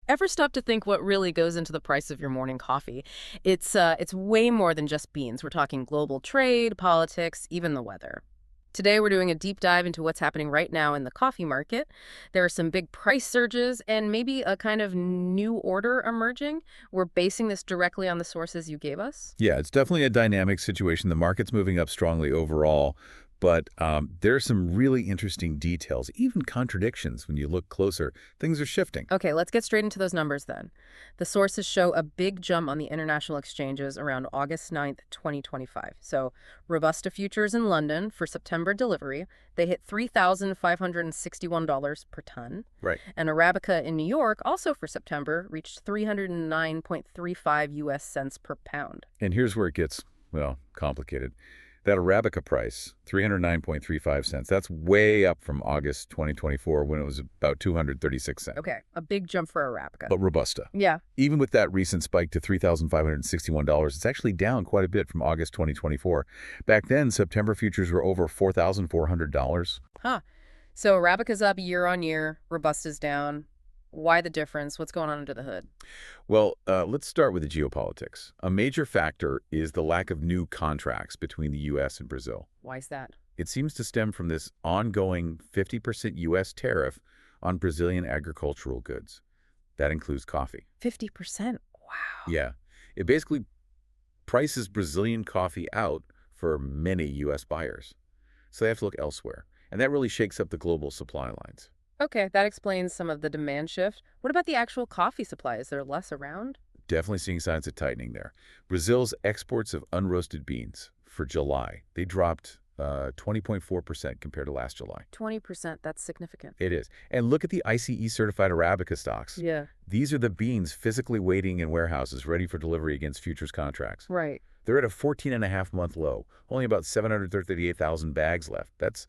Ever stop to think what really goes into the price of your morning coffee? It's way more than just beans. We're talking global trade, politics, even the weather. Today, we're doing a deep dive into what's happening right now in the coffee market. There are some big price surges and maybe a kind of new order emerging. We're basing this directly on the sources you gave us. Yeah, it's definitely a dynamic situation. The market's moving up strongly overall, but there are some really interesting details, even contradictions when you look closer. Things are shifting. Okay, let's get straight into those numbers then. The sources show a big jump on the international exchanges around August 9th, 2025. So, robusta futures in London for September delivery, they hit $3,561 per ton. Right. And Arabica in New York, also for September, reached 309.35 US cents per pound. And here's where it gets, well, complicated. That Arabica price, 309.35 cents, that's way up from August 2024 when it was about 236 cents. Okay, a big jump for Arabica. But Robusta. Yeah. Even with that recent spike to $3,561, it's actually down quite a bit from August 2024. Back then, September futures were over $4,400. Huh. So Arabica's up year on year, Robusta's down. Why the difference? What's going on under the hood? Well, let's start with the geopolitics. A major factor is the lack of new contracts between the U.S. and Brazil. Why is that? It seems to stem from this ongoing 50% U.S. tariff on Brazilian agricultural goods. That includes coffee. 50%? Wow. Yeah. It basically prices Brazilian coffee out for many U.S. buyers. So they have to look elsewhere. And that really shakes up the global supply lines. Okay, that explains some of the demand shift. What about the actual coffee supply? Is there less around? Definitely seeing signs of tightening there. Brazil's exports of unroasted beans for July, they dropped 20.4% compared to last July. 20%, that's significant. It is. And look at the ICE-certified Arabica stocks. Yeah. These are the beans physically waiting in warehouses ready for delivery against futures contracts. Right. They're at a 14.5-month low, only about 738,000 bags left. That's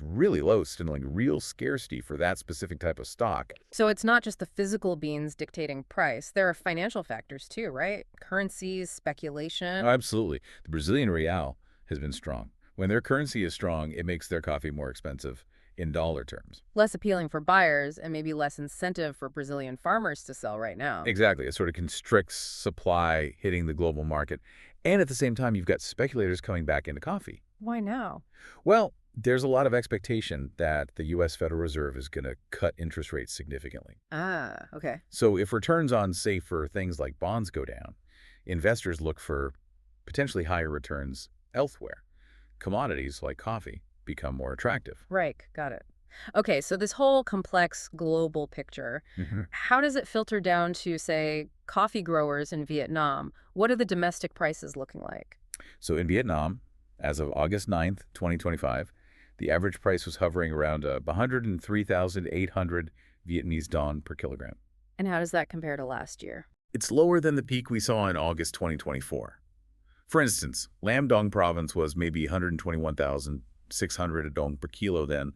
really low, signaling real scarcity for that specific type of stock. So it's not just the physical beans dictating price. There are financial factors too, right? Currencies, speculation. Absolutely. The Brazilian real has been strong. When their currency is strong, it makes their coffee more expensive in dollar terms. Less appealing for buyers and maybe less incentive for Brazilian farmers to sell right now. Exactly. It sort of constricts supply hitting the global market. And at the same time, you've got speculators coming back into coffee. Why now? Well, there's a lot of expectation that the U.S. Federal Reserve is going to cut interest rates significantly. Ah, okay. So if returns on, say, for things like bonds go down, investors look for potentially higher returns elsewhere. Commodities like coffee become more attractive. Right, got it. Okay, so this whole complex global picture, how does it filter down to, say, coffee growers in Vietnam? What are the domestic prices looking like? So in Vietnam, as of August 9th, 2025, the average price was hovering around 103,800 Vietnamese dong per kilogram. And how does that compare to last year? It's lower than the peak we saw in August 2024. For instance, Lam Dong province was maybe 121,600 a dong per kilo then.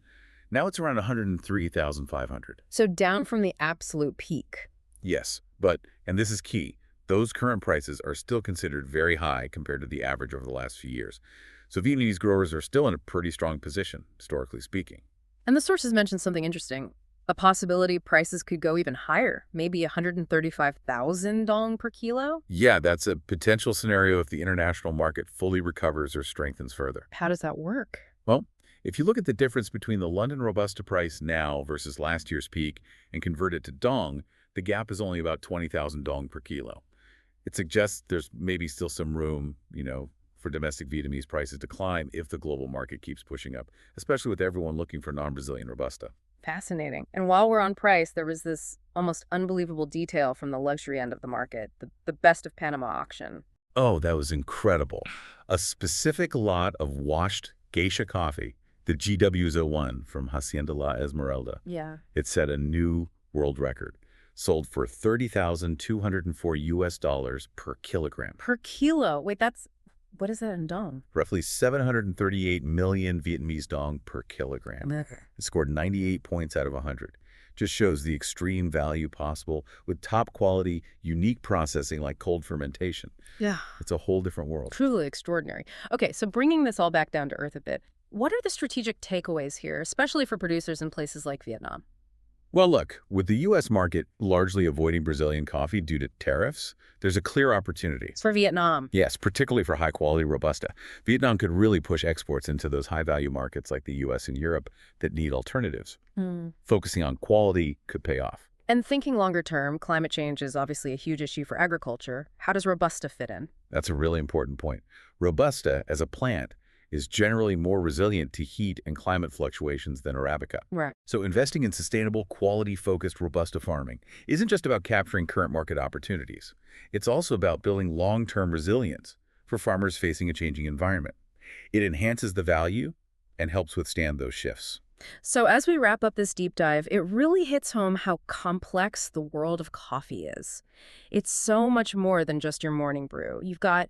Now it's around 103,500. So down from the absolute peak. Yes, but, and this is key, those current prices are still considered very high compared to the average over the last few years. So Vietnamese growers are still in a pretty strong position, historically speaking. And the sources mentioned something interesting. A possibility prices could go even higher, maybe 135,000 dong per kilo? Yeah, that's a potential scenario if the international market fully recovers or strengthens further. How does that work? Well, if you look at the difference between the London Robusta price now versus last year's peak and convert it to dong, the gap is only about 20,000 dong per kilo. It suggests there's maybe still some room, for domestic Vietnamese prices to climb if the global market keeps pushing up, especially with everyone looking for non-Brazilian Robusta. Fascinating. And while we're on price, there was this almost unbelievable detail from the luxury end of the market, the Best of Panama auction. Oh, that was incredible. A specific lot of washed geisha coffee, the GW01 from Hacienda La Esmeralda. Yeah. It set a new world record. Sold for $30,204 US per kilogram. Per kilo? Wait, what is that in dong? Roughly 738 million Vietnamese dong per kilogram. It scored 98 points out of 100. Just shows the extreme value possible with top quality, unique processing like cold fermentation. Yeah. It's a whole different world. Truly extraordinary. Okay, so bringing this all back down to earth a bit, what are the strategic takeaways here, especially for producers in places like Vietnam? Well, look, with the U.S. market largely avoiding Brazilian coffee due to tariffs, there's a clear opportunity. It's for Vietnam. Yes, particularly for high-quality Robusta. Vietnam could really push exports into those high-value markets like the U.S. and Europe that need alternatives. Hmm. Focusing on quality could pay off. And thinking longer term, climate change is obviously a huge issue for agriculture. How does Robusta fit in? That's a really important point. Robusta, as a plant, is generally more resilient to heat and climate fluctuations than Arabica. Right. So investing in sustainable, quality-focused Robusta farming isn't just about capturing current market opportunities. It's also about building long-term resilience for farmers facing a changing environment. It enhances the value and helps withstand those shifts. So as we wrap up this deep dive, it really hits home how complex the world of coffee is. It's so much more than just your morning brew. You've got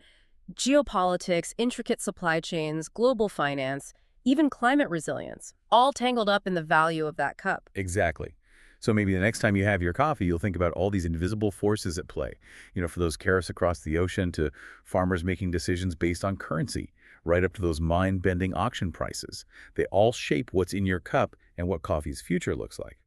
geopolitics, intricate supply chains, global finance, even climate resilience, all tangled up in the value of that cup. Exactly. So maybe the next time you have your coffee, you'll think about all these invisible forces at play. For those tariffs across the ocean to farmers making decisions based on currency, right up to those mind-bending auction prices. They all shape what's in your cup and what coffee's future looks like.